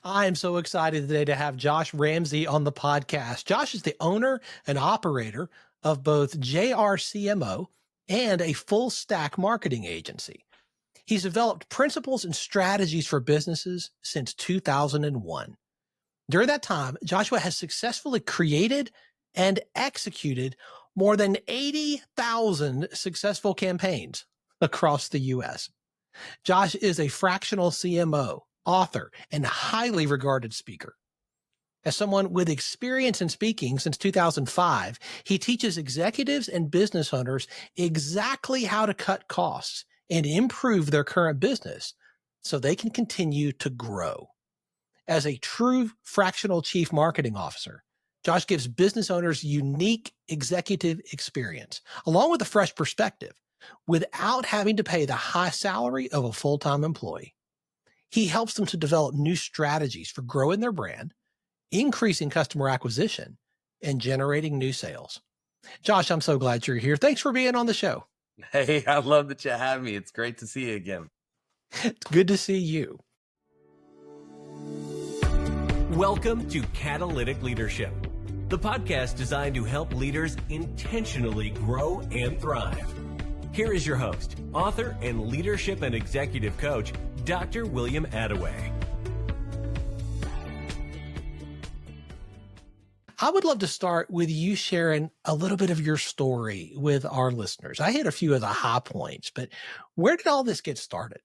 I am so excited today to have Josh Ramsey on the podcast. Josh is the owner and operator of both JRCMO and a full stack marketing agency. He's developed principles and strategies for businesses since 2001. During that time, Joshua has successfully created and executed more than 80,000 successful campaigns across the U.S. Josh is a fractional CMO, author, and highly regarded speaker. As someone with experience in speaking since 2005, he teaches executives and business owners exactly how to cut costs and improve their current business so they can continue to grow. As a true fractional chief marketing officer, Josh gives business owners unique executive experience, along with a fresh perspective, without having to pay the high salary of a full-time employee. He helps them to develop new strategies for growing their brand, increasing customer acquisition, and generating new sales. Josh, I'm so glad you're here. Thanks for being on the show. Hey, I love that you have me. It's great to see you again. It's good to see you. Welcome to Catalytic Leadership, the podcast designed to help leaders intentionally grow and thrive. Here is your host, author and leadership and executive coach, Dr. William Attaway. I would love to start with you sharing a little bit of your story with our listeners. I hit a few of the high points, but where did all this get started?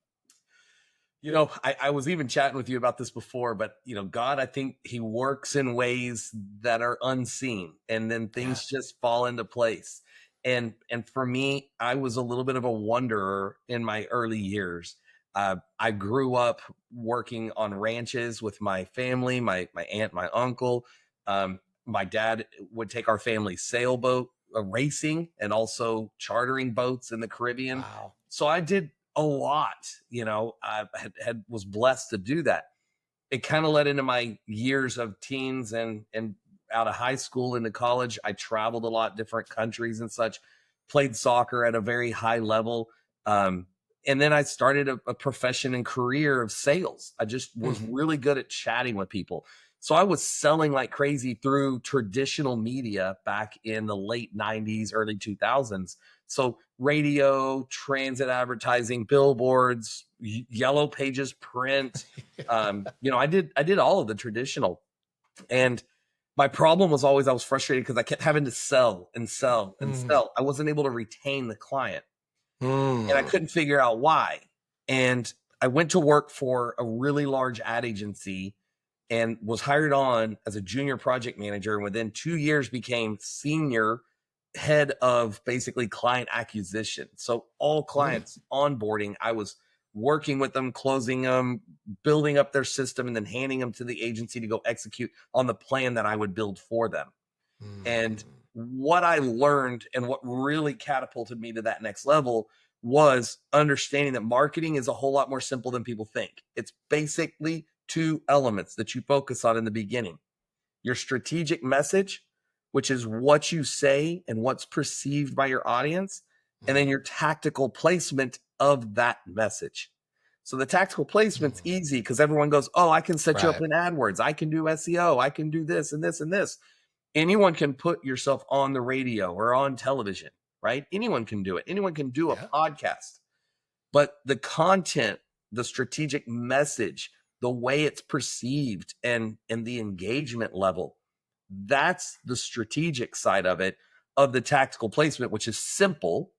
You know, I was even chatting with you about this before, but God, I think he works in ways that are unseen, and then things just fall into place. And for me, I was a little bit of a wanderer in my early years. I grew up working on ranches with my family, my aunt, my uncle. My dad would take our family sailboat racing and also chartering boats in the Caribbean. Wow. So I did a lot, I was blessed to do that. It kind of led into my years of teens and out of high school into college. I traveled a lot, different countries and such, played soccer at a very high level. And then I started a profession and career of sales. I just was really good at chatting with people. So I was selling like crazy through traditional media back in the late 90s, early 2000s. So radio, transit advertising, billboards, yellow pages, print. I did all of the traditional. And my problem was always I was frustrated because I kept having to sell and sell and sell. I wasn't able to retain the client. And I couldn't figure out why. And I went to work for a really large ad agency and was hired on as a junior project manager, and within 2 years became senior head of basically client acquisition. So all clients onboarding, I was working with them, closing them, building up their system, and then handing them to the agency to go execute on the plan that I would build for them. And what I learned and what really catapulted me to that next level was understanding that marketing is a whole lot more simple than people think. It's basically 2 elements that you focus on in the beginning: your strategic message, which is what you say and what's perceived by your audience, and then your tactical placement of that message. So the tactical placement's easy because everyone goes, oh, I can set you up in AdWords. I can do SEO. I can do this and this and this. Anyone can put yourself on the radio or on television, right? Anyone can do it. Anyone can do a podcast. But the content, the strategic message, the way it's perceived and the engagement level, that's the strategic side of it, of the tactical placement, which is simple,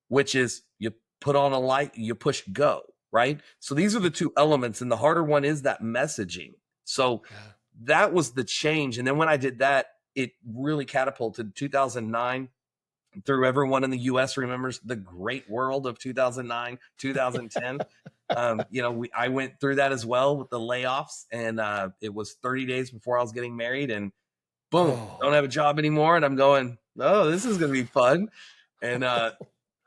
which is you put on a light, you push go, right? So these are the 2 elements, and the harder one is that messaging. So that was the change. And then when I did that, it really catapulted. 2009, through everyone in the US remembers the great world of 2009, 2010. I went through that as well with the layoffs, and it was 30 days before I was getting married, and boom, don't have a job anymore. And I'm going, oh, this is going to be fun. And,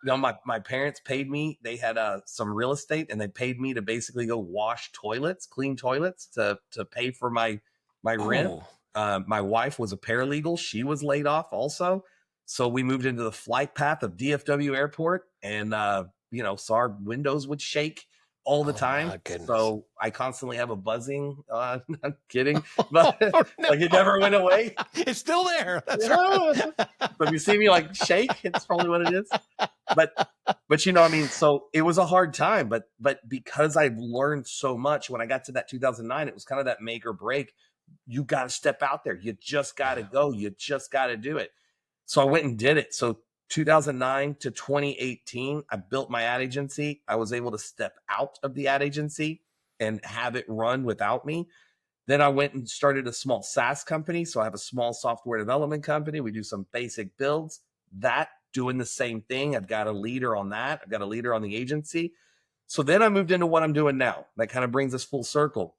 my parents paid me. They had some real estate, and they paid me to basically go wash toilets, clean toilets to pay for my rent. My wife was a paralegal. She was laid off also. So we moved into the flight path of DFW Airport, and, so our windows would shake all the Oh, time. my goodness. So I constantly have a buzzing. I'm kidding, but Oh, no. like it never went away. It's still there. That's Yeah. right. So if you see me like shake, it's probably what it is. But you know, I mean, so it was a hard time, but because I've learned so much when I got to that 2009, it was kind of that make or break. You got to step out there. You just got to go. You just got to do it. So I went and did it. So 2009 to 2018, I built my ad agency. I was able to step out of the ad agency and have it run without me. Then I went and started a small SaaS company. So I have a small software development company. We do some basic builds. That doing the same thing. I've got a leader on that. I've got a leader on the agency. So then I moved into what I'm doing now. That kind of brings us full circle.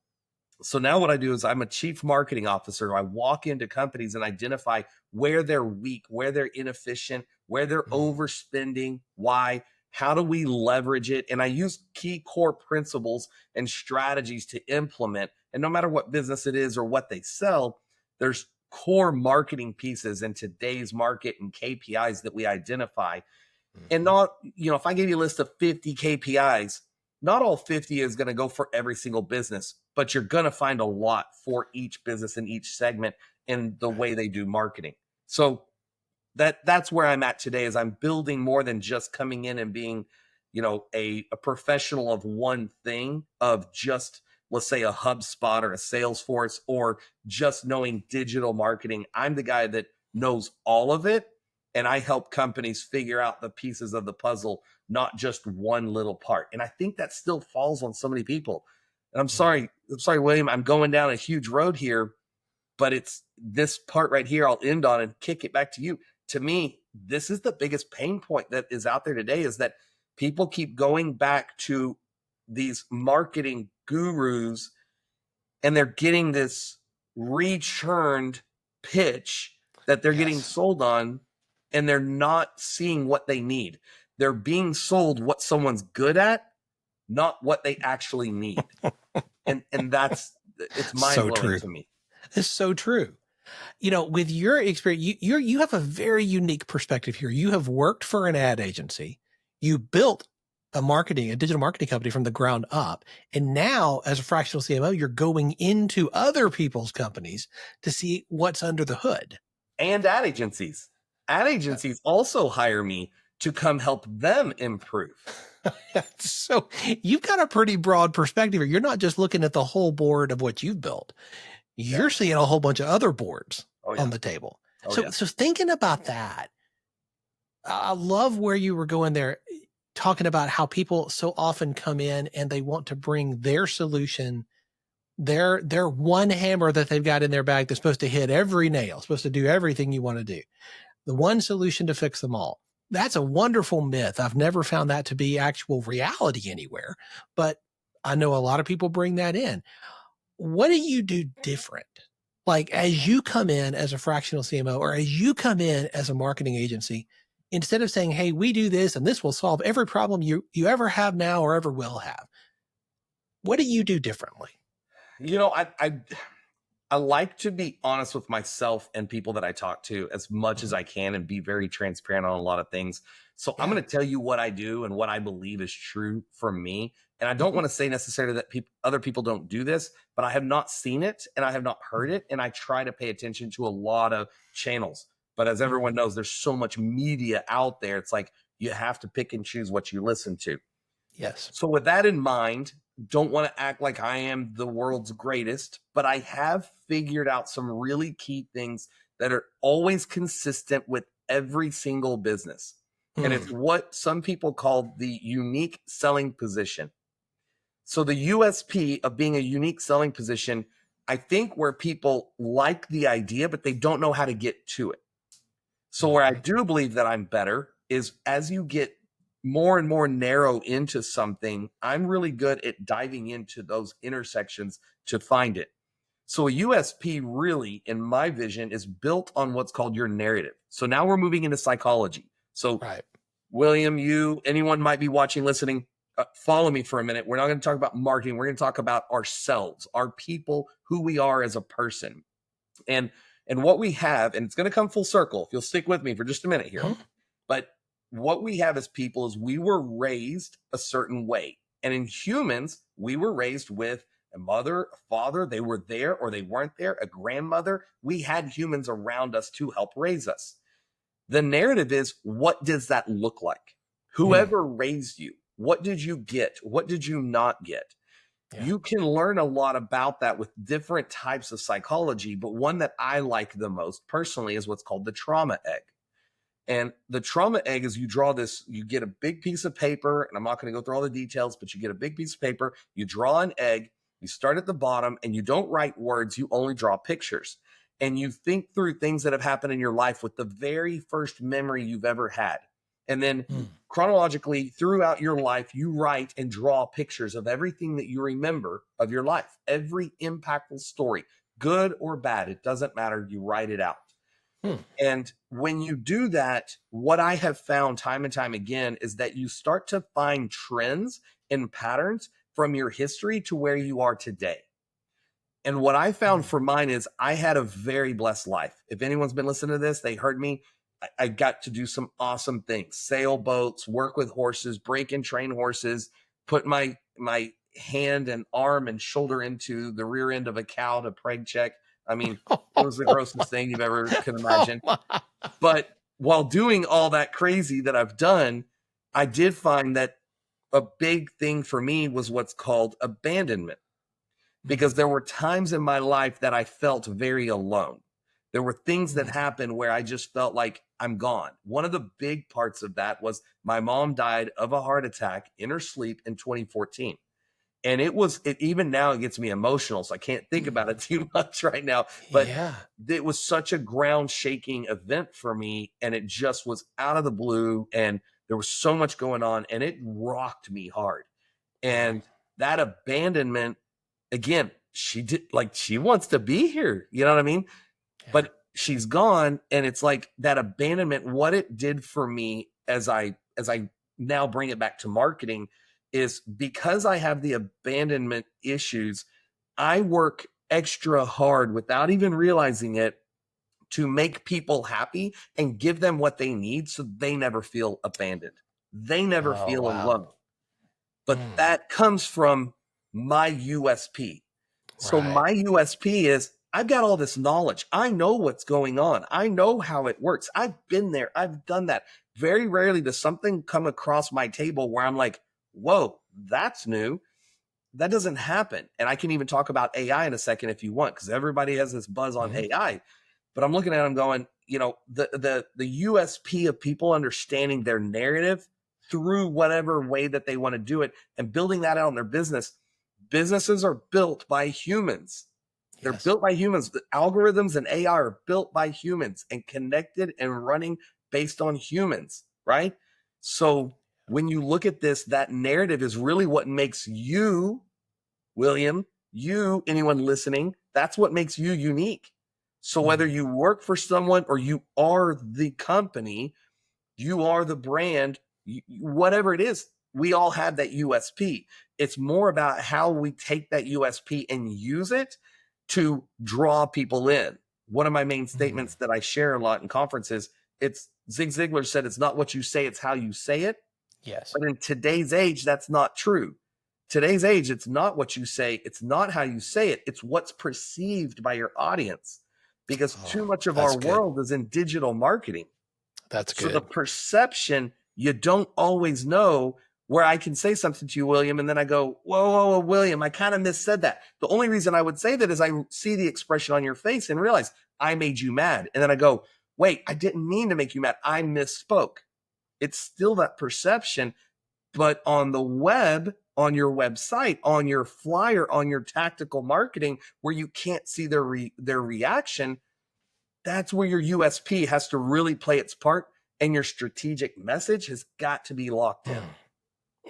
So now what I do is I'm a chief marketing officer. I walk into companies and identify where they're weak, where they're inefficient, where they're overspending, why, how do we leverage it? And I use key core principles and strategies to implement. And no matter what business it is or what they sell, there's core marketing pieces in today's market and KPIs that we identify. And not, you know, if I gave you a list of 50 KPIs, not all 50 is going to go for every single business, but you're going to find a lot for each business in each segment in the way they do marketing. So that's where I'm at today, is I'm building more than just coming in and being, you know, a professional of one thing, of just, let's say, a HubSpot or a Salesforce, or just knowing digital marketing. I'm the guy that knows all of it. And I help companies figure out the pieces of the puzzle, not just one little part. And I think that still falls on so many people. And I'm sorry, William, I'm going down a huge road here, but it's this part right here I'll end on and kick it back to you. To me, this is the biggest pain point that is out there today, is that people keep going back to these marketing gurus and they're getting this rechurned pitch that they're getting sold on, and they're not seeing what they need. They're being sold what someone's good at, not what they actually need. and it's mind-blowing to me. It's so true. You know, with your experience, you have a very unique perspective here. You have worked for an ad agency. You built a digital marketing company from the ground up. And now, as a fractional CMO, you're going into other people's companies to see what's under the hood. And ad agencies. Ad agencies also hire me to come help them improve. So you've got a pretty broad perspective here. You're not just looking at the whole board of what you've built. You're seeing a whole bunch of other boards on the table. So thinking about that, I love where you were going there, talking about how people so often come in and they want to bring their solution, their one hammer that they've got in their bag that's supposed to hit every nail, supposed to do everything you want to do. The one solution to fix them all. That's a wonderful myth. I've never found that to be actual reality anywhere, but I know a lot of people bring that in. What do you do different? Like, as you come in as a fractional CMO, or as you come in as a marketing agency, instead of saying, hey, we do this and this will solve every problem you ever have now or ever will have, what do you do differently? You know, I like to be honest with myself and people that I talk to as much as I can, and be very transparent on a lot of things. So I'm going to tell you what I do and what I believe is true for me. And I don't want to say necessarily that other people don't do this, but I have not seen it and I have not heard it. And I try to pay attention to a lot of channels. But as everyone knows, there's so much media out there. It's like you have to pick and choose what you listen to. Yes. So with that in mind, don't want to act like I am the world's greatest, but I have figured out some really key things that are always consistent with every single business. And it's what some people call the unique selling position. So the USP of being a unique selling position, I think, where people like the idea, but they don't know how to get to it. So where I do believe that I'm better is, as you get more and more narrow into something, I'm really good at diving into those intersections to find it. So a USP really, in my vision, is built on what's called your narrative. So now we're moving into psychology. So William, anyone might be watching, listening, follow me for a minute. We're not going to talk about marketing. We're going to talk about ourselves, our people, who we are as a person. And what we have, and it's going to come full circle if you'll stick with me for just a minute here. But what we have as people is we were raised a certain way. And in humans, we were raised with a mother, a father, they were there or they weren't there, a grandmother. We had humans around us to help raise us. The narrative is, what does that look like? Whoever raised you, what did you get? What did you not get? Yeah. You can learn a lot about that with different types of psychology, but one that I like the most personally is what's called the trauma egg. And the trauma egg is you draw this, you get a big piece of paper, and I'm not going to go through all the details, but you get a big piece of paper, you draw an egg, you start at the bottom, and you don't write words, you only draw pictures. And you think through things that have happened in your life with the very first memory you've ever had. And then chronologically throughout your life, you write and draw pictures of everything that you remember of your life, every impactful story, good or bad, it doesn't matter, you write it out. And when you do that, what I have found time and time again is that you start to find trends and patterns from your history to where you are today. And what I found for mine is I had a very blessed life. If anyone's been listening to this, they heard me. I got to do some awesome things, sailboats, work with horses, break and train horses, put my hand and arm and shoulder into the rear end of a cow to preg check. I mean, it was the grossest thing you've ever could imagine. But while doing all that crazy that I've done, I did find that a big thing for me was what's called abandonment. Because there were times in my life that I felt very alone. There were things that happened where I just felt like I'm gone. One of the big parts of that was my mom died of a heart attack in her sleep in 2014. And even now it gets me emotional, so I can't think about it too much right now. But it was such a ground shaking event for me, and it just was out of the blue, and there was so much going on, and it rocked me hard. And that abandonment, again, she wants to be here, you know what I mean? But she's gone, and it's like that abandonment, what it did for me as I now bring it back to marketing is because I have the abandonment issues, I work extra hard without even realizing it to make people happy and give them what they need so they never feel abandoned. They never feel alone. But that comes from my USP. So my USP is I've got all this knowledge. I know what's going on. I know how it works. I've been there. I've done that. Very rarely does something come across my table where I'm like, whoa, that's new. That doesn't happen. And I can even talk about AI in a second if you want, because everybody has this buzz on AI. But I'm looking at them going, the USP of people understanding their narrative through whatever way that they want to do it and building that out in their business. Businesses are built by humans. They're built by humans. The algorithms and AI are built by humans and connected and running based on humans, right? So when you look at this, that narrative is really what makes you, William, you, anyone listening, that's what makes you unique. So whether you work for someone or you are the company, you are the brand, whatever it is, we all have that USP. It's more about how we take that USP and use it to draw people in. One of my main statements that I share a lot in conferences, it's Zig Ziglar said, it's not what you say, it's how you say it. Yes. But in today's age, that's not true. Today's age, it's not what you say, it's not how you say it, it's what's perceived by your audience. Because too much of our world is in digital marketing. That's good. So the perception, you don't always know, where I can say something to you, William, and then I go, whoa, William, I kind of missaid that. The only reason I would say that is I see the expression on your face and realize I made you mad. And then I go, wait, I didn't mean to make you mad. I misspoke. It's still that perception, but on the web, on your website, on your flyer, on your tactical marketing, where you can't see their reaction, that's where your USP has to really play its part, and your strategic message has got to be locked in.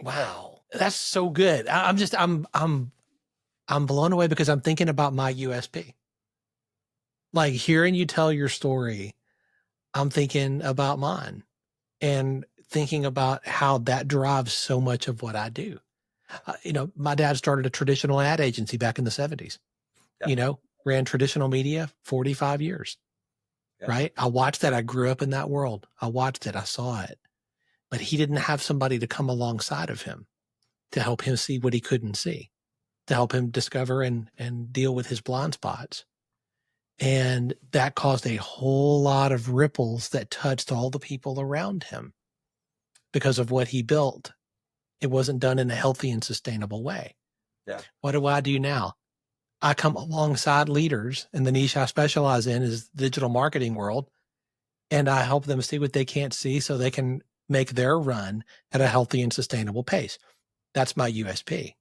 Wow, that's so good. I'm blown away because I'm thinking about my USP. Like hearing you tell your story, I'm thinking about mine and thinking about how that drives so much of what I do. My dad started a traditional ad agency back in the 70s. Ran traditional media 45 years. Right? I watched that. I grew up in that world. I watched it. I saw it. But he didn't have somebody to come alongside of him to help him see what he couldn't see, to help him discover and deal with his blind spots. And that caused a whole lot of ripples that touched all the people around him because of what he built. It wasn't done in a healthy and sustainable way. Yeah. What do I do now? I come alongside leaders, and the niche I specialize in is the digital marketing world. And I help them see what they can't see so they can make their run at a healthy and sustainable pace. That's my USP.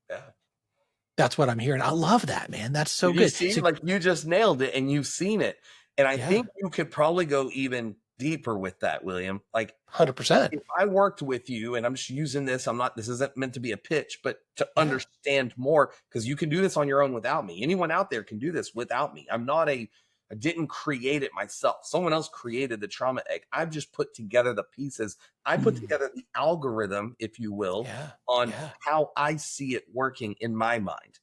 Yeah. That's what I'm hearing. I love that, man. That's so You good. see, So, like you just nailed it and you've seen it. And I Yeah. think you could probably go even deeper with that, William. Like 100%. if I worked with you, and I'm just using this, this isn't meant to be a pitch, but to understand more, because you can do this on your own without me. Anyone out there can do this without me. I didn't create it myself. Someone else created the trauma egg. I've just put together the pieces. I put together the algorithm, if you will, on how I see it working in my mind.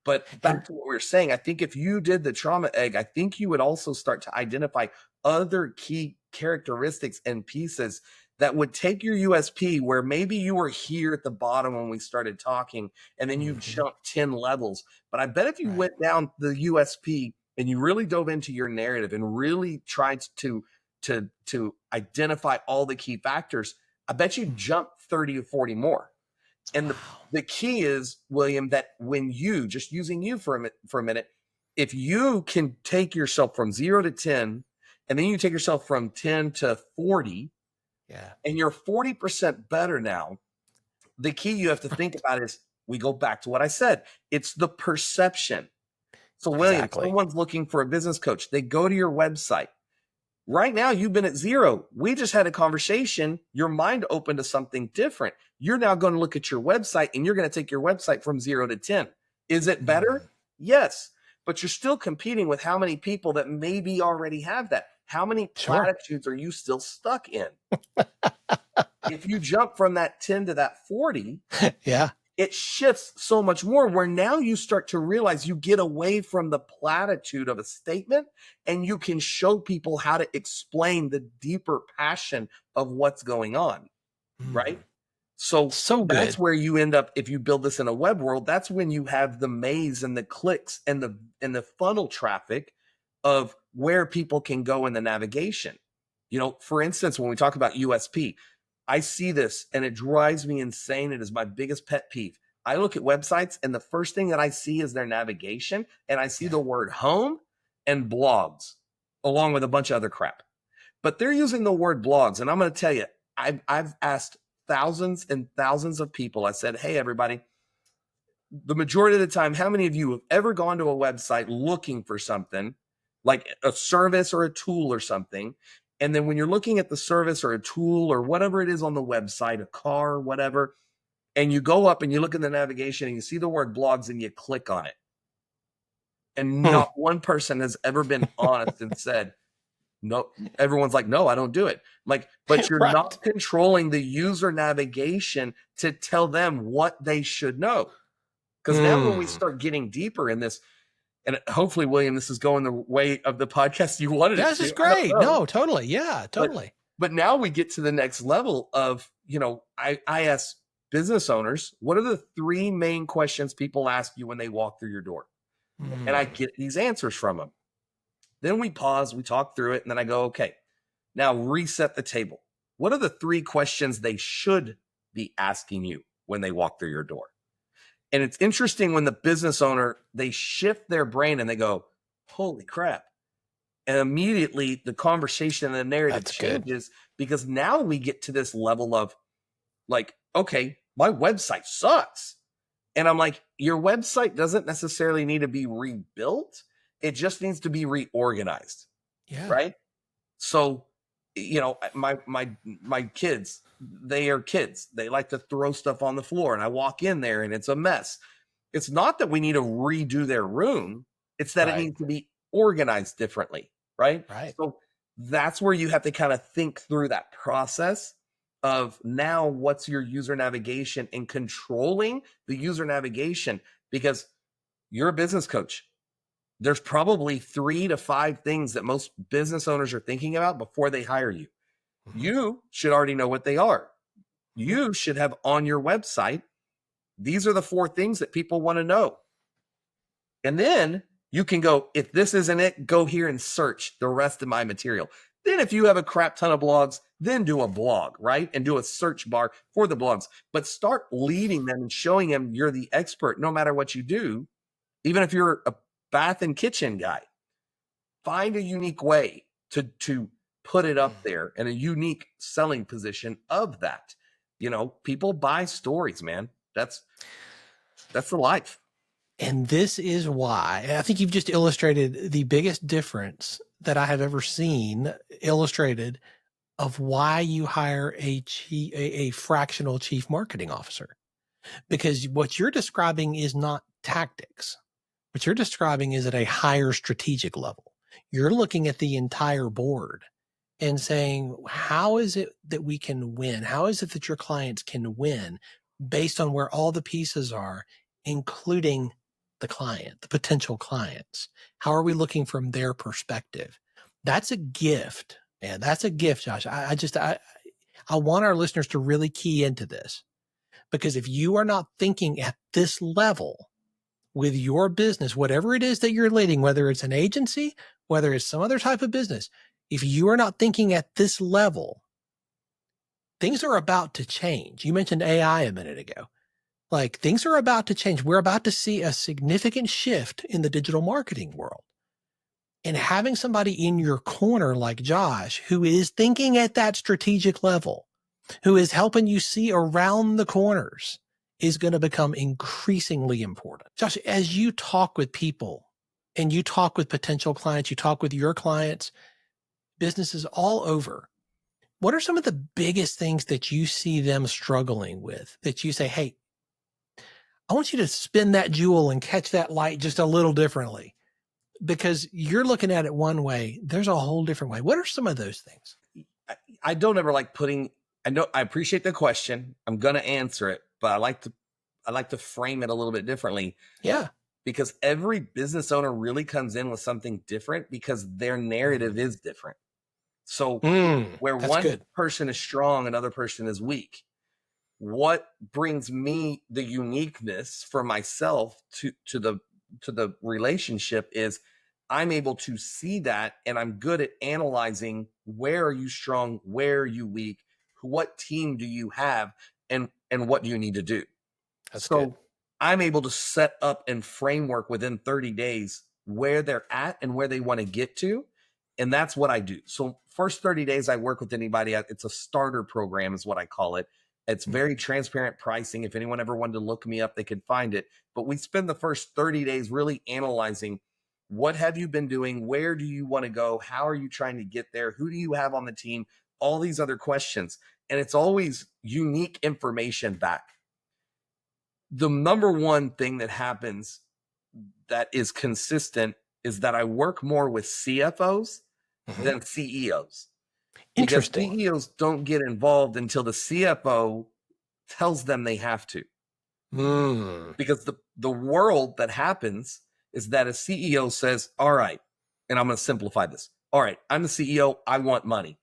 But back to what we were saying, I think if you did the trauma egg, I think you would also start to identify other key characteristics and pieces that would take your USP, where maybe you were here at the bottom when we started talking, and then you jumped 10 levels. But I bet if you went down the USP and you really dove into your narrative and really tried to identify all the key factors, I bet you jumped 30 or 40 more. And the key is, William, that when you, just using you for a minute, if you can take yourself from 0 to 10, and then you take yourself from 10 to 40, and you're 40% better now, the key you have to think about is, we go back to what I said, it's the perception. So William, someone's looking for a business coach. They go to your website. Right now, you've been at 0. We just had a conversation. Your mind opened to something different. You're now going to look at your website, and you're going to take your website from 0 to 10. Is it better? Yes. But you're still competing with how many people that maybe already have that. How many platitudes are you still stuck in? If you jump from that 10 to that 40, it shifts so much more, where now you start to realize you get away from the platitude of a statement, and you can show people how to explain the deeper passion of what's going on, right? So that's where you end up. If you build this in a web world, that's when you have the maze and the clicks and the funnel traffic of where people can go in the navigation. You know, for instance, when we talk about USP, I see this and it drives me insane. It is my biggest pet peeve. I look at websites and the first thing that I see is their navigation, and I see the word home and blogs along with a bunch of other crap. But they're using the word blogs, and I'm going to tell you, I've asked thousands and thousands of people. I said, hey, everybody, the majority of the time, how many of you have ever gone to a website looking for something like a service or a tool or something? And then when you're looking at the service or a tool or whatever it is on the website, a car, whatever, and you go up and you look in the navigation and you see the word blogs and you click on it. And not one person has ever been honest and said, no. Everyone's like, no, I don't do it. Like, but you're not controlling the user navigation to tell them what they should know. Because now when we start getting deeper in this, and hopefully, William, this is going the way of the podcast you wanted it to. This is great. No, totally. Yeah, totally. But now we get to the next level of, you know, I ask business owners, what are the 3 main questions people ask you when they walk through your door? And I get these answers from them. Then we pause, we talk through it, and then I go, okay, now reset the table. What are the 3 questions they should be asking you when they walk through your door? And it's interesting when the business owner, they shift their brain and they go, holy crap. And immediately the conversation and the narrative changes, because now we get to this level of like, okay, my website sucks. And I'm like, your website doesn't necessarily need to be rebuilt. It just needs to be reorganized. Yeah. Right. So, you know, my kids, they are kids. They like to throw stuff on the floor, and I walk in there and it's a mess. It's not that we need to redo their room. It's that it needs to be organized differently. Right. So that's where you have to kind of think through that process of now what's your user navigation and controlling the user navigation, because you're a business coach. There's probably 3 to 5 things that most business owners are thinking about before they hire you. You should already know what they are. You should have on your website these are the 4 things that people want to know. And then you can go, if this isn't it, go here and search the rest of my material. Then if you have a crap ton of blogs, then do a blog, right? And do a search bar for the blogs. But start leading them and showing them you're the expert no matter what you do. Even if you're a bath and kitchen guy, find a unique way to put it up there and a unique selling position of that. People buy stories, man. That's the life. And this is why I think you've just illustrated the biggest difference that I have ever seen illustrated of why you hire a fractional chief marketing officer. Because what you're describing is not tactics. What you're describing is at a higher strategic level. You're looking at the entire board and saying, how is it that we can win? How is it that your clients can win based on where all the pieces are, including the client, the potential clients? How are we looking from their perspective? That's a gift, man. That's a gift, Josh. I want our listeners to really key into this, because if you are not thinking at this level with your business, whatever it is that you're leading, whether it's an agency, whether it's some other type of business, if you are not thinking at this level, things are about to change. You mentioned AI a minute ago. Like, things are about to change. We're about to see a significant shift in the digital marketing world. And having somebody in your corner like Josh, who is thinking at that strategic level, who is helping you see around the corners, is going to become increasingly important. Josh, as you talk with people and you talk with potential clients, you talk with your clients, businesses all over, what are some of the biggest things that you see them struggling with that you say, hey, I want you to spin that jewel and catch that light just a little differently, because you're looking at it one way. There's a whole different way. What are some of those things? I don't ever like I appreciate the question. I'm going to answer it, but I like to frame it a little bit differently. Yeah. Because every business owner really comes in with something different because their narrative is different. So where one person is strong, another person is weak. What brings me the uniqueness for myself to the relationship is I'm able to see that, and I'm good at analyzing where are you strong, where are you weak, what team do you have, and what do you need to do. That's good. I'm able to set up and framework within 30 days where they're at and where they want to get to. And that's what I do. So first 30 days I work with anybody. It's a starter program is what I call it. It's very transparent pricing. If anyone ever wanted to look me up, they could find it. But we spend the first 30 days really analyzing, what have you been doing? Where do you want to go? How are you trying to get there? Who do you have on the team? All these other questions. And it's always unique information back. The number one thing that happens that is consistent is that I work more with CFOs than CEOs. Interesting. Because CEOs don't get involved until the CFO tells them they have to. Because the world that happens is that a CEO says, all right, and I'm going to simplify this. All right, I'm the CEO. I want money.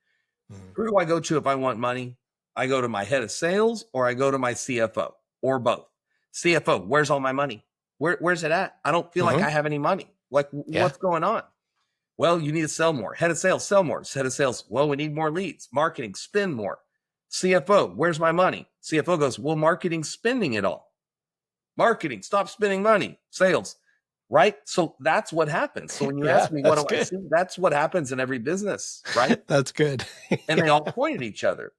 Who do I go to if I want money? I go to my head of sales, or I go to my CFO, or both. CFO, where's all my money? Where's it at? I don't feel like I have any money. Like, what's going on? Well, you need to sell more. Head of sales, sell more. Head of sales, well, we need more leads. Marketing, spend more. CFO, where's my money? CFO goes, well, marketing's spending it all. Marketing, stop spending money. Sales, right? So that's what happens. So when you ask me, what do I see? That's what happens in every business, right? That's good. And they all point at each other.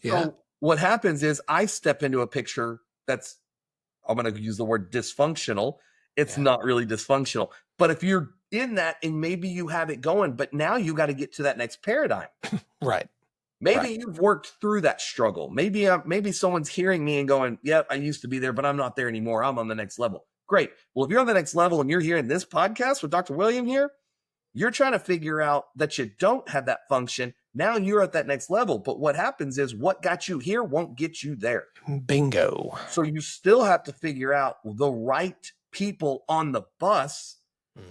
So what happens is I step into a picture that's, I'm going to use the word dysfunctional. It's not really dysfunctional. But if you're in that and maybe you have it going, but now you got to get to that next paradigm. Right. Maybe you've worked through that struggle. Maybe someone's hearing me and going, yep, I used to be there, but I'm not there anymore. I'm on the next level. Great. Well, if you're on the next level and you're hearing this podcast with Dr. William here, you're trying to figure out that you don't have that function. Now you're at that next level. But what happens is what got you here won't get you there. Bingo. So you still have to figure out the right people on the bus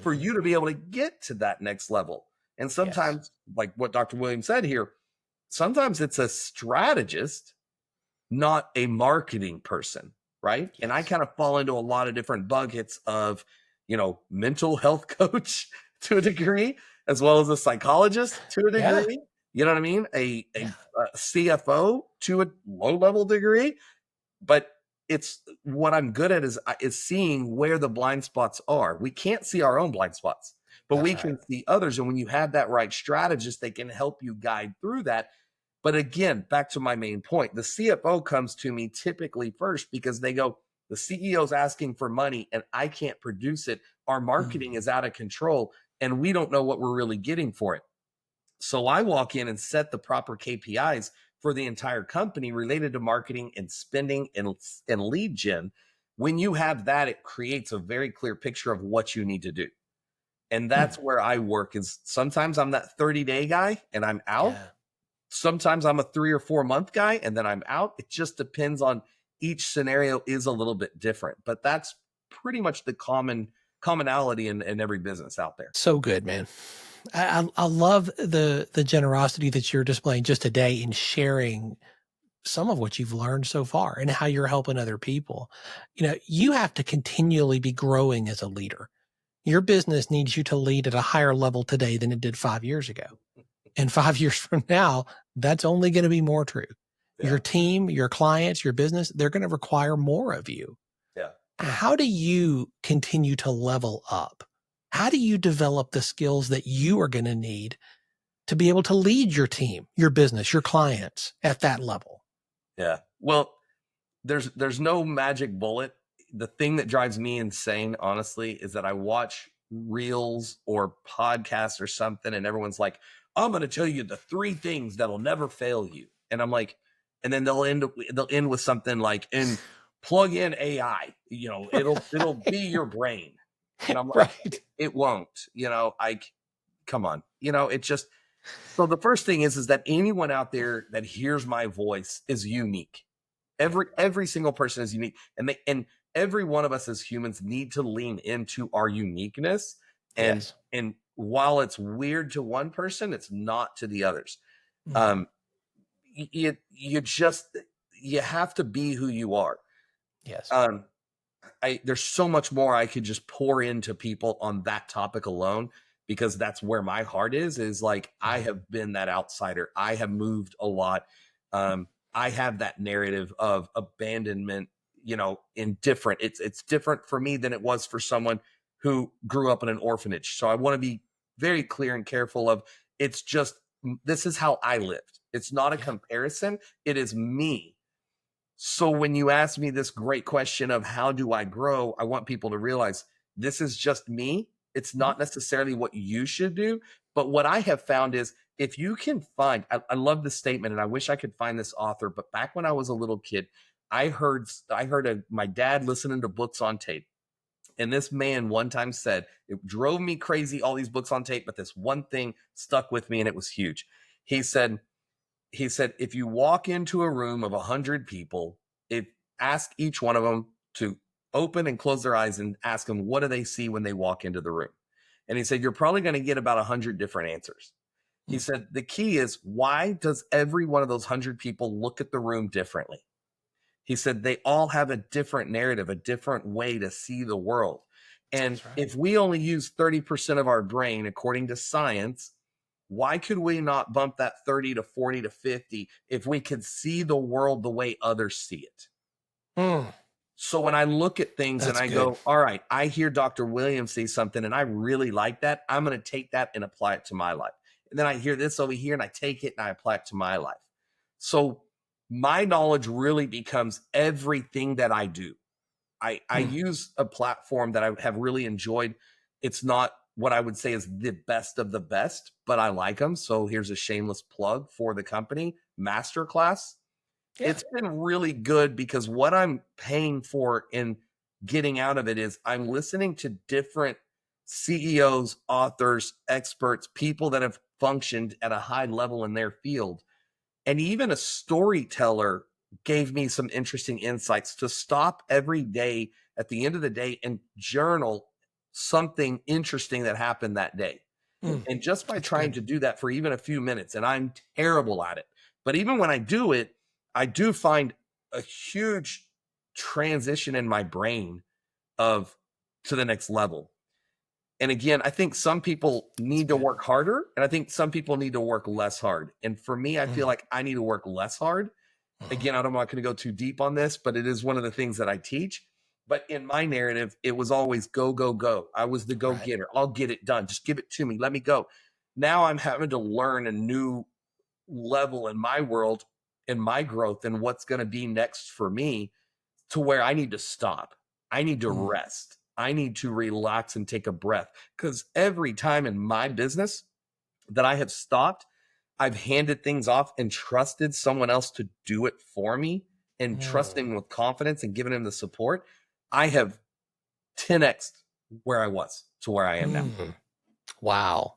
for you to be able to get to that next level. And sometimes, like what Dr. Williams said here, sometimes it's a strategist, not a marketing person. right? And I Yes. kind of fall into a lot of different buckets of, mental health coach to a degree, as well as a psychologist to a Yeah. degree. You know what I mean? A Yeah. CFO to a low level degree. But it's what I'm good at is seeing where the blind spots are. We can't see our own blind spots, but That's we right. can see others. And when you have that right strategist, they can help you guide through that. But again, back to my main point, the CFO comes to me typically first because they go, the CEO's asking for money and I can't produce it. Our marketing is out of control and we don't know what we're really getting for it. So I walk in and set the proper KPIs for the entire company related to marketing and spending and lead gen. When you have that, it creates a very clear picture of what you need to do. And that's where I work is sometimes I'm that 30-day guy and I'm out. Yeah. Sometimes I'm a 3 or 4 month guy and then I'm out. It just depends on each scenario is a little bit different, but that's pretty much the commonality in every business out there. So good, man. I love the generosity that you're displaying just today in sharing some of what you've learned so far and how you're helping other people. You have to continually be growing as a leader. Your business needs you to lead at a higher level today than it did 5 years ago. And 5 years from now, that's only going to be more true. Yeah. Your team, your clients, your business, they're going to require more of you. Yeah. How do you continue to level up? How do you develop the skills that you are going to need to be able to lead your team, your business, your clients at that level? Yeah. Well, there's no magic bullet. The thing that drives me insane, honestly, is that I watch reels or podcasts or something, and everyone's like, "I'm going to tell you the 3 things that'll never fail you," and I'm like, and then they'll end with something like, "And plug in AI, it'll be your brain," and I'm like, Right. "It won't," come on, it just. So the first thing is that anyone out there that hears my voice is unique. Every single person is unique, and every one of us as humans need to lean into our uniqueness. And Yes. and while it's weird to one person, it's not to the others. Mm. Um, you have to be who you are. Yes. Um, there's so much more I could just pour into people on that topic alone because that's where my heart is like I have been that outsider. I have moved a lot. I have that narrative of abandonment, in different. It's different for me than it was for someone who grew up in an orphanage. So I want to be very clear and careful of it's just this is how I lived. It's not a comparison. It is me. So when you ask me this great question of how do I grow, I want people to realize this is just me. It's not necessarily what you should do. But what I have found is if you can find, I love this statement and I wish I could find this author, but back when I was a little kid, I heard my dad listening to books on tape. And this man one time said, it drove me crazy, all these books on tape, but this one thing stuck with me and it was huge. He said, if you walk into a room of 100 people, ask each one of them to open and close their eyes and ask them, what do they see when they walk into the room? And he said, you're probably going to get about 100 different answers. He said, the key is, why does every one of those 100 people look at the room differently? He said, they all have a different narrative, a different way to see the world. And Right. if we only use 30% of our brain, according to science, why could we not bump that 30 to 40 to 50 if we could see the world the way others see it? So when I look at things and I go, all right, I hear Dr. Williams say something and I really like that. I'm going to take that and apply it to my life. And then I hear this over here and I take it and I apply it to my life. So my knowledge really becomes everything that I do. I use a platform that I have really enjoyed. It's not what I would say is the best of the best, but I like them. So here's a shameless plug for the company, Masterclass. Yeah. It's been really good because what I'm paying for in getting out of it is I'm listening to different CEOs, authors, experts, people that have functioned at a high level in their field. And even a storyteller gave me some interesting insights to stop every day at the end of the day and journal something interesting that happened that day. And just by trying to do that for even a few minutes, and I'm terrible at it, but even when I do it, I do find a huge transition in my brain of to the next level. And again, I think some people need to work harder, and I think some people need to work less hard. And for me, I feel like I need to work less hard. Again, I'm not going to go too deep on this, but it is one of the things that I teach. But in my narrative, it was always go, go, go. I was the go-getter. I'll get it done. Just give it to me. Let me go. Now I'm having to learn a new level in my world, in my growth, and what's going to be next for me, to where I need to stop. I need to rest. I need to relax and take a breath. Because every time in my business that I have stopped, I've handed things off and trusted someone else to do it for me, and trusting with confidence and giving them the support. I have 10x where I was to where I am now. Wow.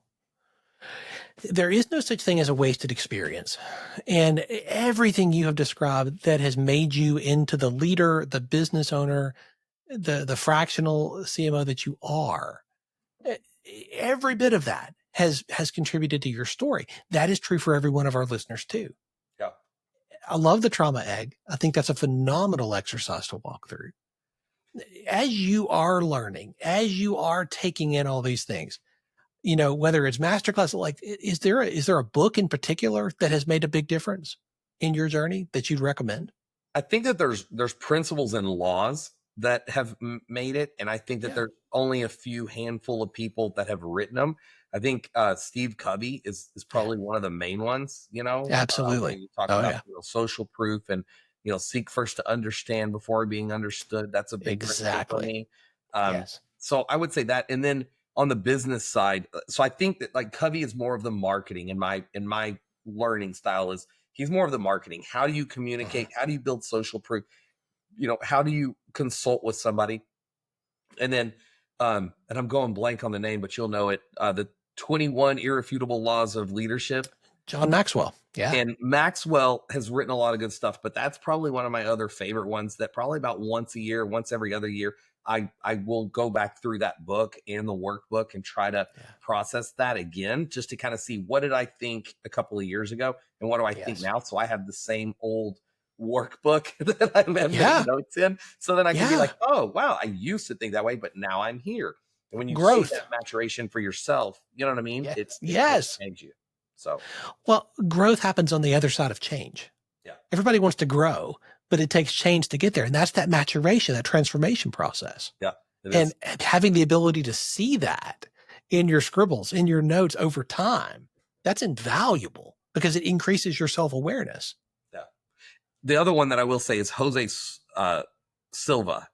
There is no such thing as a wasted experience. And everything you have described that has made you into the leader, the business owner, the fractional CMO that you are, every bit of that has contributed to your story. That is true for every one of our listeners too. Yeah. I love the trauma egg. I think that's a phenomenal exercise to walk through. As you are learning, as you are taking in all these things, you know, whether it's masterclass, like, is there a book in particular that has made a big difference in your journey that you'd recommend? I think that there's principles and laws that have made it. And I think that there's only a few handful of people that have written them. I think Steve Covey is probably one of the main ones, you know. Absolutely. You talk about social proof and, seek first to understand before being understood. That's a big principle for me. So I would say that. And then on the business side, so I think that like Covey is more of the marketing in my learning style is he's more of the marketing. How do you communicate? How do you build social proof? How do you consult with somebody? And then, and I'm going blank on the name, but you'll know it. The 21 Irrefutable Laws of Leadership. John Maxwell. Yeah. And Maxwell has written a lot of good stuff, but that's probably one of my other favorite ones that probably about once a year, once every other year, I will go back through that book and the workbook and try to process that again, just to kind of see what did I think a couple of years ago and what do I think now? So I have the same old workbook that I'm making notes in. So then I can be like, oh, wow, I used to think that way, but now I'm here. And when you see that maturation for yourself, you know what I mean? It's change you. So, well, growth happens on the other side of change. Yeah. Everybody wants to grow, but it takes change to get there. And that's that maturation, that transformation process. Yeah. And having the ability to see that in your scribbles, in your notes over time, that's invaluable because it increases your self-awareness. Yeah. The other one that I will say is Jose Silva.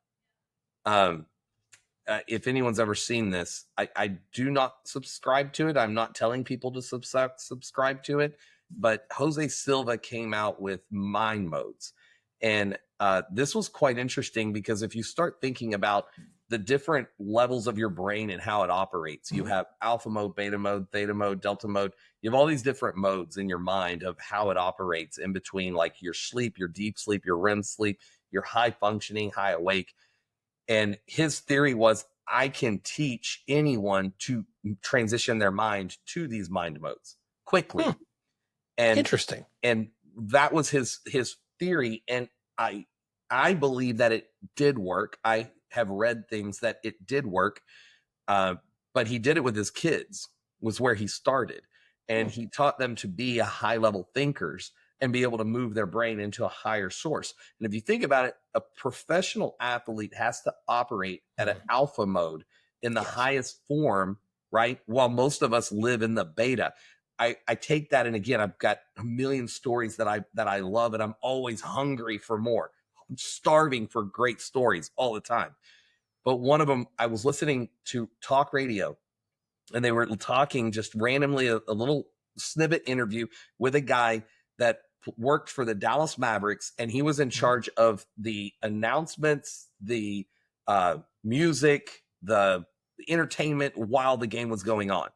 If anyone's ever seen this, I do not subscribe to it. I'm not telling people to subscribe to it, but Jose Silva came out with mind modes. And this was quite interesting because if you start thinking about the different levels of your brain and how it operates, you have alpha mode, beta mode, theta mode, delta mode. You have all these different modes in your mind of how it operates in between, like your sleep, your deep sleep, your REM sleep, your high functioning, high awake. And his theory was, I can teach anyone to transition their mind to these mind modes quickly. And interesting. And that was his theory. And I believe that it did work. I have read things that it did work. But he did it with his kids, was where he started. And he taught them to be a high level thinkers and be able to move their brain into a higher source. And if you think about it, a professional athlete has to operate at an alpha mode in the highest form, right? While most of us live in the beta. I take that, and again, I've got a million stories that I love, and I'm always hungry for more. I'm starving for great stories all the time. But one of them, I was listening to talk radio, and they were talking just randomly, a little snippet interview with a guy that worked for the Dallas Mavericks, and he was in charge of the announcements, the music, the entertainment while the game was going on.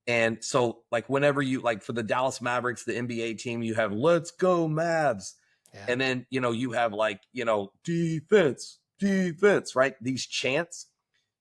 And so like whenever you, like for the Dallas Mavericks, the NBA team, you have "Let's go Mavs." And then, you have like, defense, right? These chants.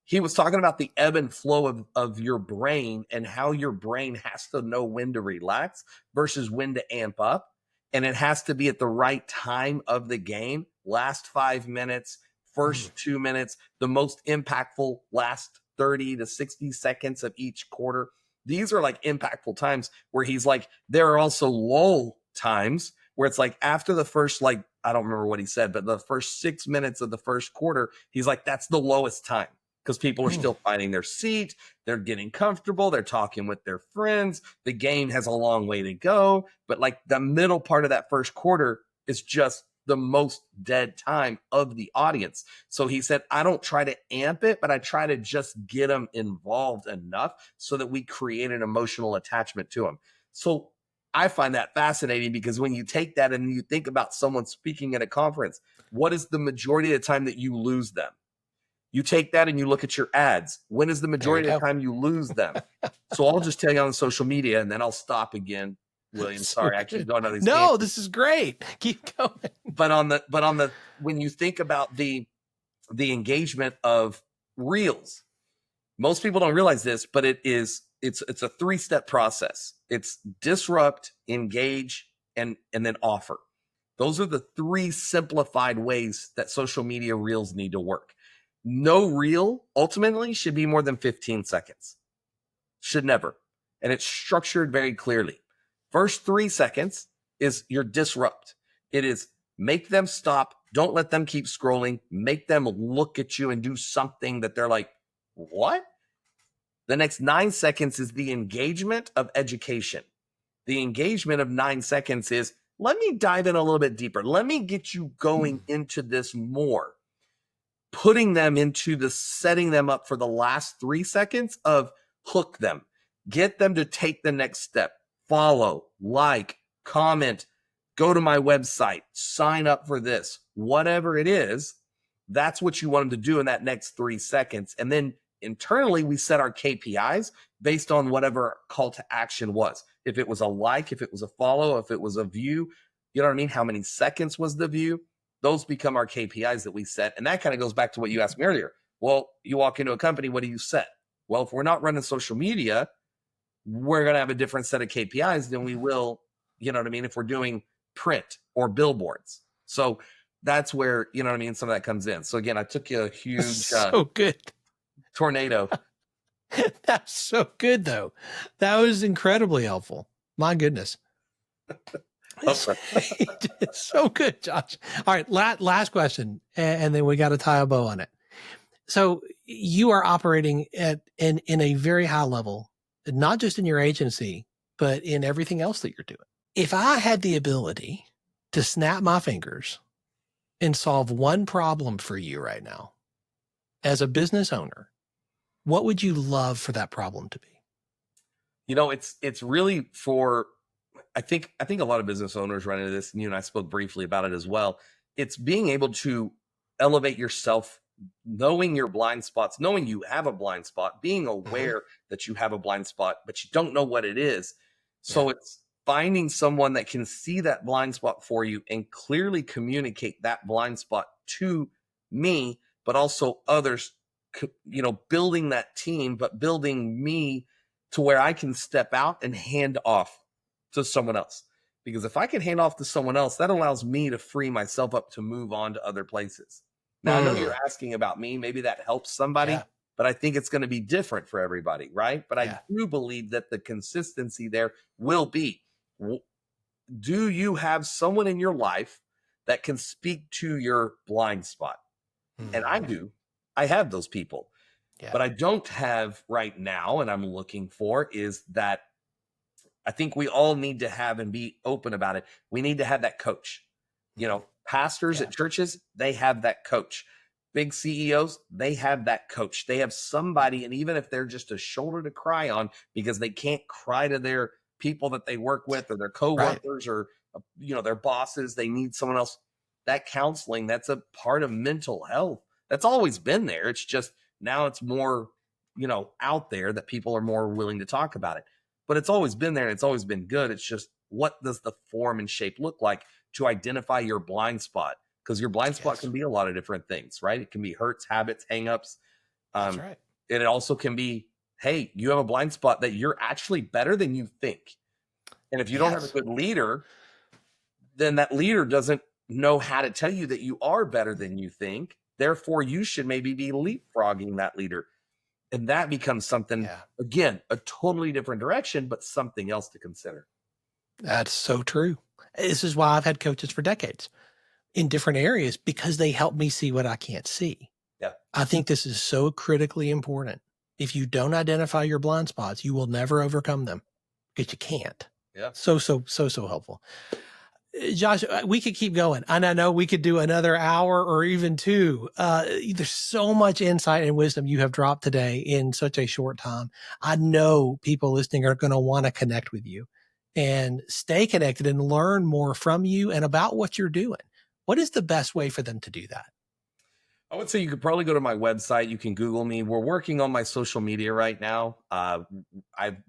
He was talking about the ebb and flow of your brain and how your brain has to know when to relax versus when to amp up. And it has to be at the right time of the game, last 5 minutes, first 2 minutes, the most impactful last 30 to 60 seconds of each quarter. These are like impactful times where he's like, there are also lull times where it's like after the first, like, I don't remember what he said, but the first 6 minutes of the first quarter, he's like, that's the lowest time because people are still finding their seat. They're getting comfortable. They're talking with their friends. The game has a long way to go. But like the middle part of that first quarter is just the most dead time of the audience. So he said, I don't try to amp it, but I try to just get them involved enough so that we create an emotional attachment to them. So I find that fascinating because when you take that and you think about someone speaking at a conference, what is the majority of the time that you lose them? You take that and you look at your ads. When is the majority of the time you lose them? So I'll just tell you on social media and then I'll stop again. William, sorry, I keep going on these. No, this is great. Keep going. But on the when you think about the engagement of reels, most people don't realize this, but it's a 3-step process. It's disrupt, engage, and then offer. Those are the 3 simplified ways that social media reels need to work. No reel ultimately should be more than 15 seconds. Should never. And it's structured very clearly. First 3 seconds is your disrupt. It is make them stop. Don't let them keep scrolling. Make them look at you and do something that they're like, what? The next 9 seconds is the engagement of education. The engagement of 9 seconds is, let me dive in a little bit deeper. Let me get you going into this more. Putting them into the setting them up for the last 3 seconds of hook them. Get them to take the next step. Follow, like, comment, go to my website, sign up for this, whatever it is, that's what you want them to do in that next 3 seconds. And then internally, we set our KPIs based on whatever call to action was. If it was a like, if it was a follow, if it was a view, you know what I mean? How many seconds was the view? Those become our KPIs that we set. And that kind of goes back to what you asked me earlier. Well, you walk into a company, what do you set? Well, if we're not running social media, we're going to have a different set of KPIs than we will, you know what I mean, if we're doing print or billboards. So that's where, you know what I mean, some of that comes in. So again, I took you a huge so good tornado. That's so good, though. That was incredibly helpful. My goodness. It's so good, Josh. All right, last question, and then we got to tie a bow on it. So you are operating in a very high level, not just in your agency, but in everything else that you're doing. If I had the ability to snap my fingers and solve one problem for you right now, as a business owner, what would you love for that problem to be? You know, it's really for, I think a lot of business owners run into this, and you and I spoke briefly about it as well. It's being able to elevate yourself, knowing your blind spots, knowing you have a blind spot, being aware that you have a blind spot, but you don't know what it is. So it's finding someone that can see that blind spot for you and clearly communicate that blind spot to me, but also others, you know, building that team, but building me to where I can step out and hand off to someone else. Because if I can hand off to someone else, that allows me to free myself up to move on to other places. Now, I know you're asking about me. Maybe that helps somebody, but I think it's going to be different for everybody, right? But I do believe that the consistency there will be, do you have someone in your life that can speak to your blind spot? And I do. I have those people. But I don't have right now, and I'm looking for, is that I think we all need to have and be open about it. We need to have that coach. You know, pastors at churches, they have that coach. Big CEOs, they have that coach. They have somebody, and even if they're just a shoulder to cry on because they can't cry to their people that they work with or their coworkers or, you know, their bosses, they need someone else. That counseling, that's a part of mental health. That's always been there. It's just now it's more, you know, out there that people are more willing to talk about it. But it's always been there and it's always been good. It's just, what does the form and shape look like to identify your blind spot? Because your blind spot can be a lot of different things, right? It can be hurts, habits, hangups. That's right. It also can be, hey, you have a blind spot that you're actually better than you think. And if you don't have a good leader, then that leader doesn't know how to tell you that you are better than you think. Therefore, you should maybe be leapfrogging that leader. And that becomes something, again, a totally different direction, but something else to consider. That's so true. This is why I've had coaches for decades in different areas, because they help me see what I can't see. Yeah. I think this is so critically important. If you don't identify your blind spots, you will never overcome them, because you can't. Yeah. So helpful. Josh, we could keep going. And I know we could do another hour or even two. There's so much insight and wisdom you have dropped today in such a short time. I know people listening are going to want to connect with you and stay connected and learn more from you and about what you're doing. What is the best way for them to do that? I would say you could probably go to my website. You can Google me. We're working on my social media right now. I've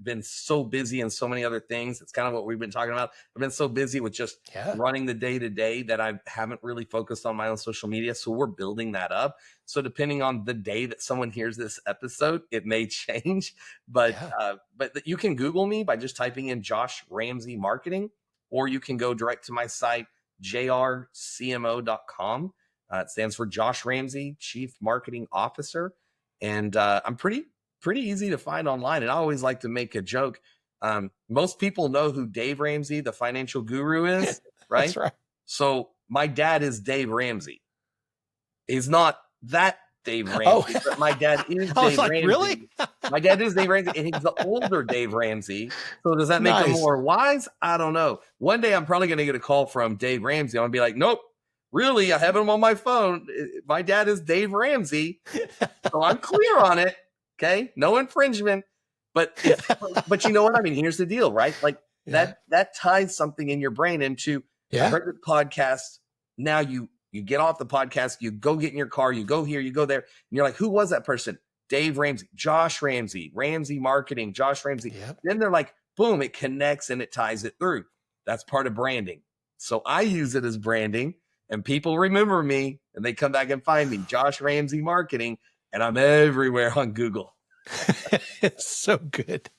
been so busy and so many other things. It's kind of what we've been talking about. I've been so busy with just running the day-to-day that I haven't really focused on my own social media. So we're building that up. So depending on the day that someone hears this episode, it may change. But you can Google me by just typing in Josh Ramsey Marketing, or you can go direct to my site, JRCMO.com. It stands for Josh Ramsey, Chief Marketing Officer. And I'm pretty easy to find online. And I always like to make a joke. Most people know who Dave Ramsey, the financial guru, is, right? That's right. So my dad is Dave Ramsey. He's not that Dave Ramsey, but my dad is Dave Ramsey. Really? My dad is Dave Ramsey, and he's the older Dave Ramsey. So does that make him more wise? I don't know. One day I'm probably going to get a call from Dave Ramsey. I'm going to be like, nope. Really, I have him on my phone. My dad is Dave Ramsey, so I'm clear on it. Okay, no infringement. But you know what I mean? Here's the deal, right? Like that ties something in your brain into I heard the podcast. Now you get off the podcast, you go get in your car, you go here, you go there, and you're like, who was that person? Dave Ramsey, Josh Ramsey, Ramsey Marketing, Josh Ramsey. Then they're like, boom, it connects and it ties it through. That's part of branding. So I use it as branding. And people remember me and they come back and find me, Josh Ramsey Marketing, and I'm everywhere on Google. It's so good.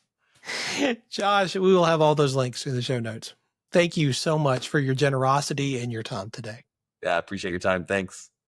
Josh, we will have all those links in the show notes. Thank you so much for your generosity and your time today. Yeah, I appreciate your time. Thanks.